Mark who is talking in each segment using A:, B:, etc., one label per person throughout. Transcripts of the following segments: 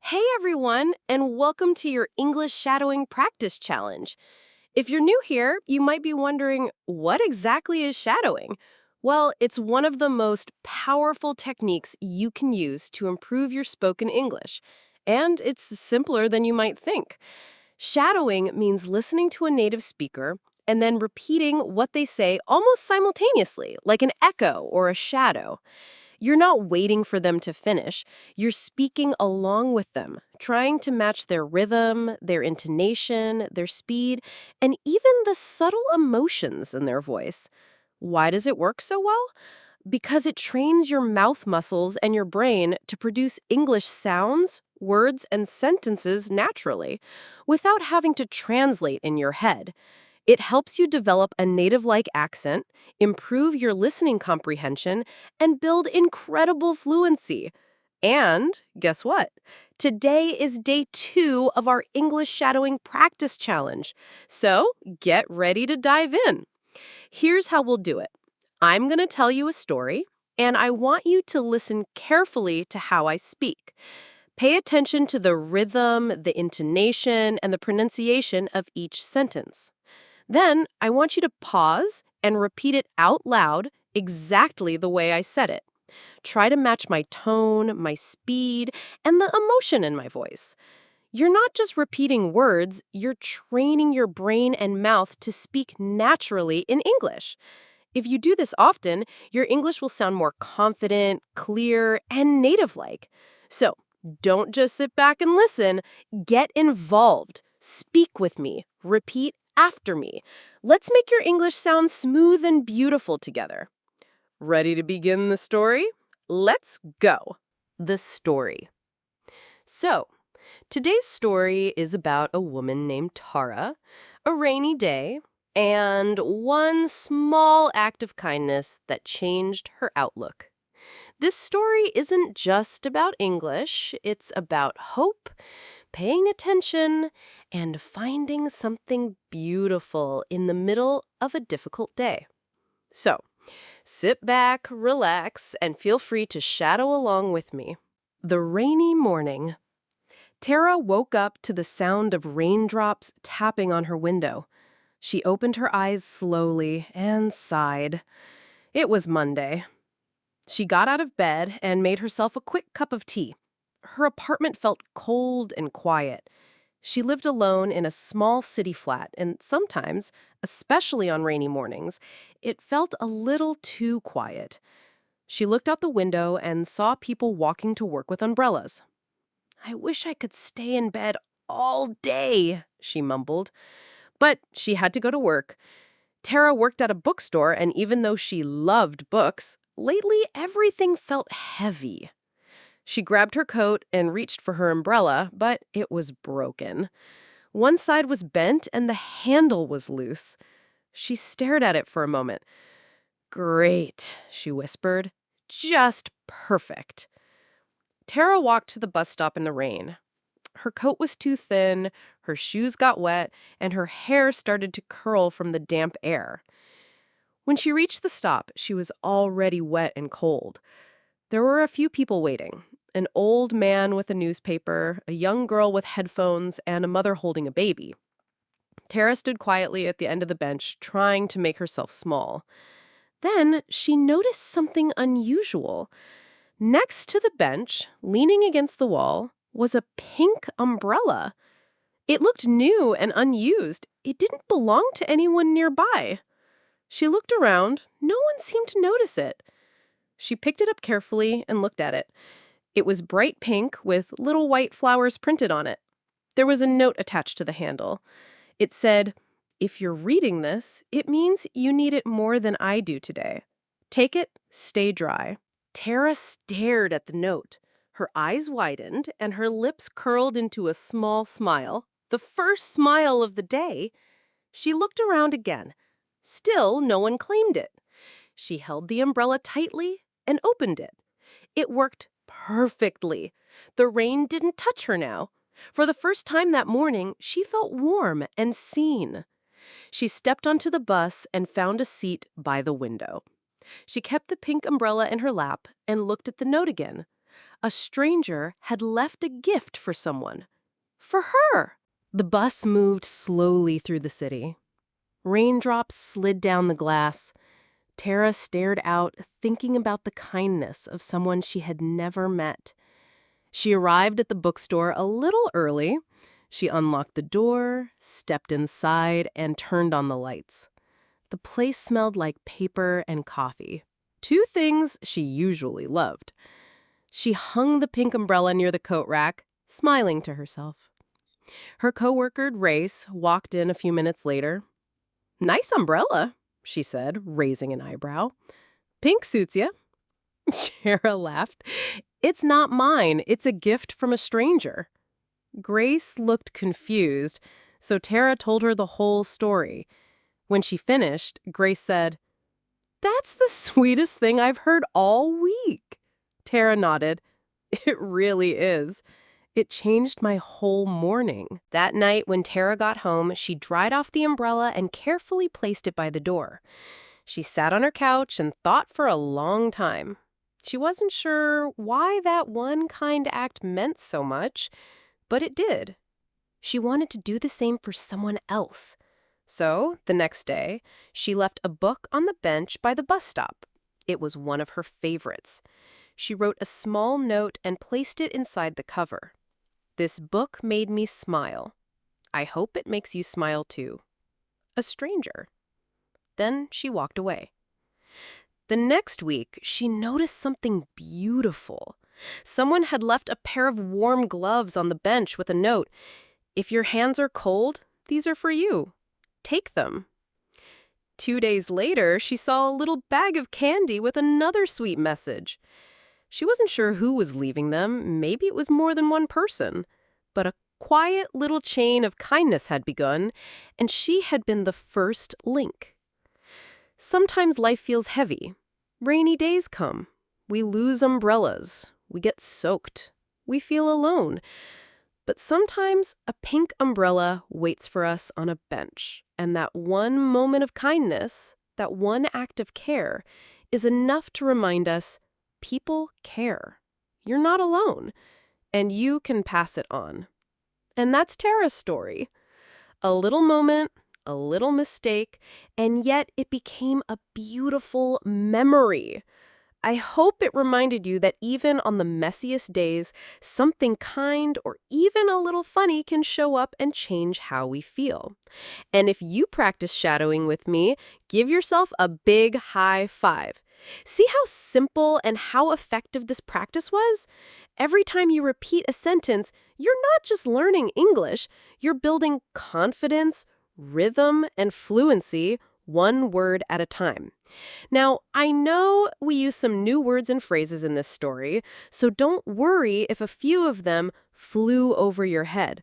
A: Hey everyone, and welcome to your English Shadowing Practice Challenge. If you're new here, you might be wondering, what exactly is shadowing? Well, it's one of the most powerful techniques you can use to improve your spoken English. And it's simpler than you might think. Shadowing means listening to a native speaker and then repeating what they say almost simultaneously, like an echo or a shadow. You're not waiting for them to finish. You're speaking along with them, trying to match their rhythm, their intonation, their speed, and even the subtle emotions in their voice. Why does it work so well? Because it trains your mouth muscles and your brain to produce English sounds, words, and sentences naturally, without having to translate in your head. It helps you develop a native-like accent, improve your listening comprehension, and build incredible fluency. And guess what? Today is day 2 of our English Shadowing Practice Challenge. So get ready to dive in. Here's how we'll do it. I'm going to tell you a story, and I want you to listen carefully to how I speak. Pay attention to the rhythm, the intonation, and the pronunciation of each sentence. Then, I want you to pause and repeat it out loud exactly the way I said it. Try to match my tone, my speed, and the emotion in my voice. You're not just repeating words, you're training your brain and mouth to speak naturally in English. If you do this often, your English will sound more confident, clear, and native-like. So, don't just sit back and listen. Get involved. Speak with me. Repeat after me. Let's make your English sound smooth and beautiful together. Ready to begin the story? Let's go. The story. So, today's story is about a woman named Tara, a rainy day, and one small act of kindness that changed her outlook. This story isn't just about English, it's about hope, paying attention, and finding something beautiful in the middle of a difficult day. So, sit back, relax, and feel free to shadow along with me. The rainy morning. Tara woke up to the sound of raindrops tapping on her window. She opened her eyes slowly and sighed. It was Monday. She got out of bed and made herself a quick cup of tea. Her apartment felt cold and quiet. She lived alone in a small city flat, and sometimes, especially on rainy mornings, it felt a little too quiet. She looked out the window and saw people walking to work with umbrellas. "I wish I could stay in bed all day," she mumbled. But she had to go to work. Tara worked at a bookstore, and even though she loved books, lately everything felt heavy. She grabbed her coat and reached for her umbrella, but it was broken. One side was bent and the handle was loose. She stared at it for a moment. "Great," she whispered. "Just perfect." Tara walked to the bus stop in the rain. Her coat was too thin, her shoes got wet, and her hair started to curl from the damp air. When she reached the stop, she was already wet and cold. There were a few people waiting. An old man with a newspaper, a young girl with headphones, and a mother holding a baby. Tara stood quietly at the end of the bench, trying to make herself small. Then she noticed something unusual. Next to the bench, leaning against the wall, was a pink umbrella. It looked new and unused. It didn't belong to anyone nearby. She looked around. No one seemed to notice it. She picked it up carefully and looked at it. It was bright pink with little white flowers printed on it. There was a note attached to the handle. It said, "If you're reading this, it means you need it more than I do today. Take it, stay dry." Tara stared at the note. Her eyes widened and her lips curled into a small smile, the first smile of the day. She looked around again. Still, no one claimed it. She held the umbrella tightly and opened it. It worked perfectly. The rain didn't touch her now. For the first time that morning, she felt warm and seen. She stepped onto the bus and found a seat by the window. She kept the pink umbrella in her lap and looked at the note again. A stranger had left a gift for someone. For her. The bus moved slowly through the city. Raindrops slid down the glass. Tara stared out, thinking about the kindness of someone she had never met. She arrived at the bookstore a little early. She unlocked the door, stepped inside, and turned on the lights. The place smelled like paper and coffee, two things she usually loved. She hung the pink umbrella near the coat rack, smiling to herself. Her coworker, Grace, walked in a few minutes later. "Nice umbrella," she said, raising an eyebrow. "Pink suits you." Tara laughed. "It's not mine. It's a gift from a stranger." Grace looked confused, so Tara told her the whole story. When she finished, Grace said, "That's the sweetest thing I've heard all week." Tara nodded. "It really is. It changed my whole morning." That night, when Tara got home, she dried off the umbrella and carefully placed it by the door. She sat on her couch and thought for a long time. She wasn't sure why that one kind act meant so much, but it did. She wanted to do the same for someone else. So, the next day, she left a book on the bench by the bus stop. It was one of her favorites. She wrote a small note and placed it inside the cover. "This book made me smile. I hope it makes you smile too. A stranger." Then she walked away. The next week, she noticed something beautiful. Someone had left a pair of warm gloves on the bench with a note. "If your hands are cold, these are for you. Take them." 2 days later, she saw a little bag of candy with another sweet message. She wasn't sure who was leaving them. Maybe it was more than one person. But a quiet little chain of kindness had begun, and she had been the first link. Sometimes life feels heavy. Rainy days come. We lose umbrellas. We get soaked. We feel alone. But sometimes a pink umbrella waits for us on a bench, and that one moment of kindness, that one act of care, is enough to remind us people care. You're not alone, and you can pass it on. And that's Tara's story. A little moment, a little mistake, and yet it became a beautiful memory. I hope it reminded you that even on the messiest days, something kind or even a little funny can show up and change how we feel. And if you practice shadowing with me, give yourself a big high five. See how simple and how effective this practice was? Every time you repeat a sentence, you're not just learning English, you're building confidence, rhythm, and fluency, one word at a time. Now, I know we use some new words and phrases in this story, so don't worry if a few of them flew over your head.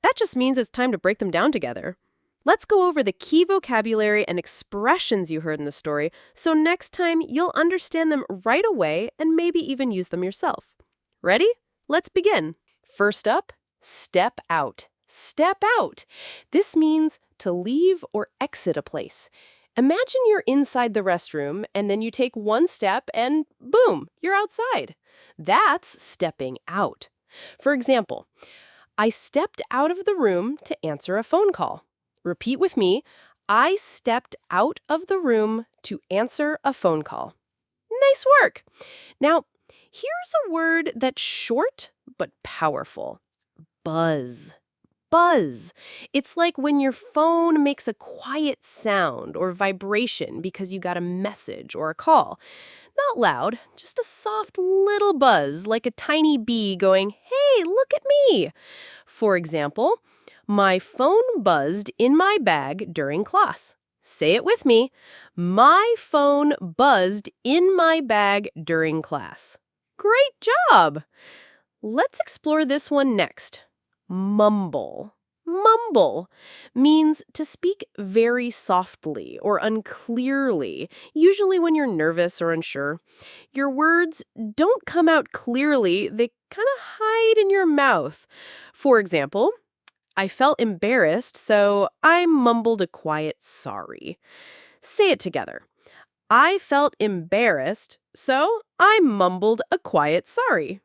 A: That just means it's time to break them down together. Let's go over the key vocabulary and expressions you heard in the story, so next time you'll understand them right away and maybe even use them yourself. Ready? Let's begin. First up, step out. Step out. This means to leave or exit a place. Imagine you're inside the restroom and then you take one step and boom, you're outside. That's stepping out. For example, I stepped out of the room to answer a phone call. Repeat with me. I stepped out of the room to answer a phone call. Nice work. Now, here's a word that's short but powerful. Buzz. Buzz. It's like when your phone makes a quiet sound or vibration because you got a message or a call. Not loud, just a soft little buzz, like a tiny bee going, "Hey, look at me." For example, my phone buzzed in my bag during class. Say it with me. My phone buzzed in my bag during class. Great job! Let's explore this one next. Mumble. Mumble means to speak very softly or unclearly, usually when you're nervous or unsure. Your words don't come out clearly, they kind of hide in your mouth. For example, I felt embarrassed, so I mumbled a quiet sorry. Say it together. I felt embarrassed, so I mumbled a quiet sorry.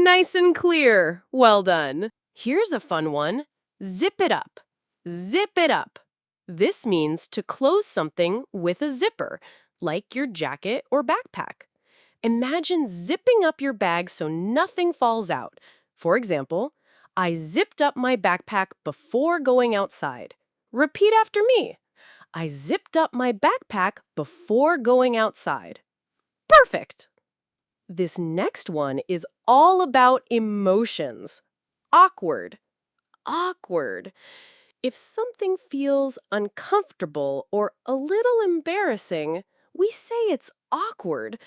A: Nice and clear. Well done. Here's a fun one. Zip it up. Zip it up. This means to close something with a zipper, like your jacket or backpack. Imagine zipping up your bag so nothing falls out. For example, I zipped up my backpack before going outside. Repeat after me. I zipped up my backpack before going outside. Perfect! This next one is all about emotions. Awkward. Awkward. If something feels uncomfortable or a little embarrassing, we say it's awkward,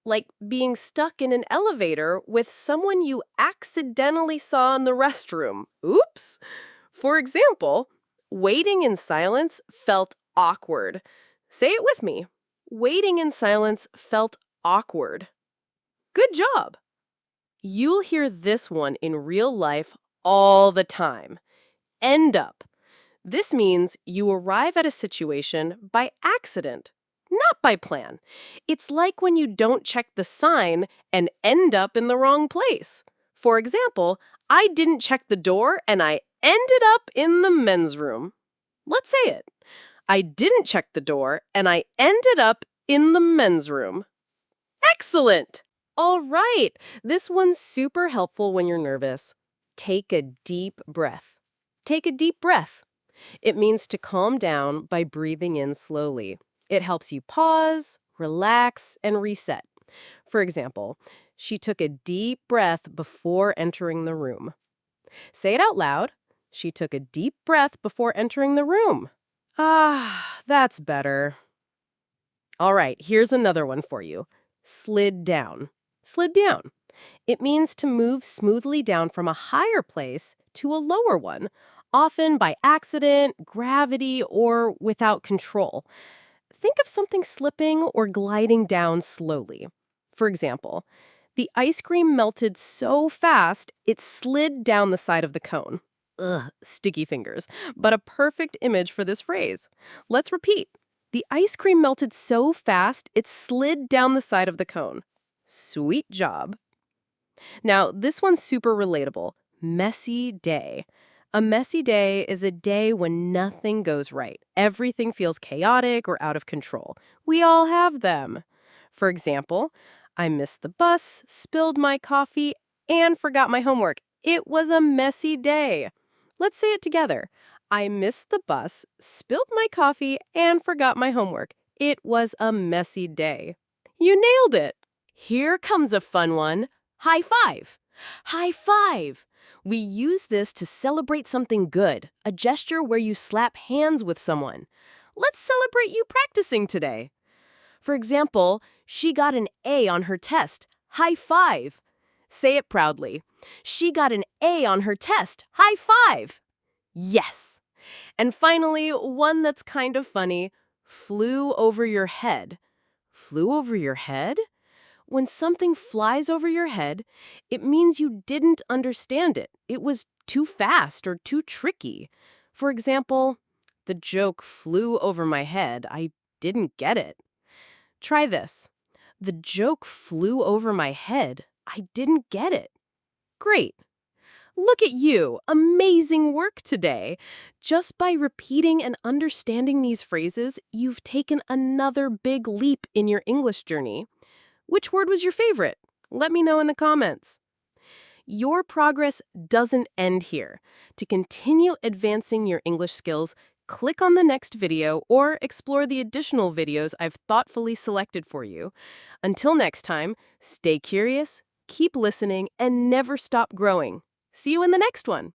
A: like being stuck in an elevator with someone you accidentally saw in the restroom. Oops! For example, waiting in silence felt awkward. Say it with me. Waiting in silence felt awkward. Good job! You'll hear this one in real life all the time. End up. This means you arrive at a situation by accident, not by plan. It's like when you don't check the sign and end up in the wrong place. For example, I didn't check the door and I ended up in the men's room. Let's say it. I didn't check the door and I ended up in the men's room. Excellent! All right, this one's super helpful when you're nervous. Take a deep breath. Take a deep breath. It means to calm down by breathing in slowly. It helps you pause, relax, and reset. For example, she took a deep breath before entering the room. Say it out loud. She took a deep breath before entering the room. Ah, that's better. All right, here's another one for you. Slid down. Slid down. It means to move smoothly down from a higher place to a lower one, often by accident, gravity, or without control. Think of something slipping or gliding down slowly. For example, the ice cream melted so fast it slid down the side of the cone. Ugh, sticky fingers, but a perfect image for this phrase. Let's repeat. The ice cream melted so fast it slid down the side of the cone. Sweet job. Now, this one's super relatable. Messy day. A messy day is a day when nothing goes right. Everything feels chaotic or out of control. We all have them. For example, I missed the bus, spilled my coffee, and forgot my homework. It was a messy day. Let's say it together. I missed the bus, spilled my coffee, and forgot my homework. It was a messy day. You nailed it. Here comes a fun one. High five. High five. We use this to celebrate something good, a gesture where you slap hands with someone. Let's celebrate you practicing today. For example, she got an A on her test. High five. Say it proudly. She got an A on her test. High five. Yes. And finally, one that's kind of funny. Flew over your head. Flew over your head? When something flies over your head, it means you didn't understand it. It was too fast or too tricky. For example, the joke flew over my head. I didn't get it. Try this. The joke flew over my head. I didn't get it. Great. Look at you. Amazing work today. Just by repeating and understanding these phrases, you've taken another big leap in your English journey. Which word was your favorite? Let me know in the comments. Your progress doesn't end here. To continue advancing your English skills, click on the next video or explore the additional videos I've thoughtfully selected for you. Until next time, stay curious, keep listening, and never stop growing. See you in the next one.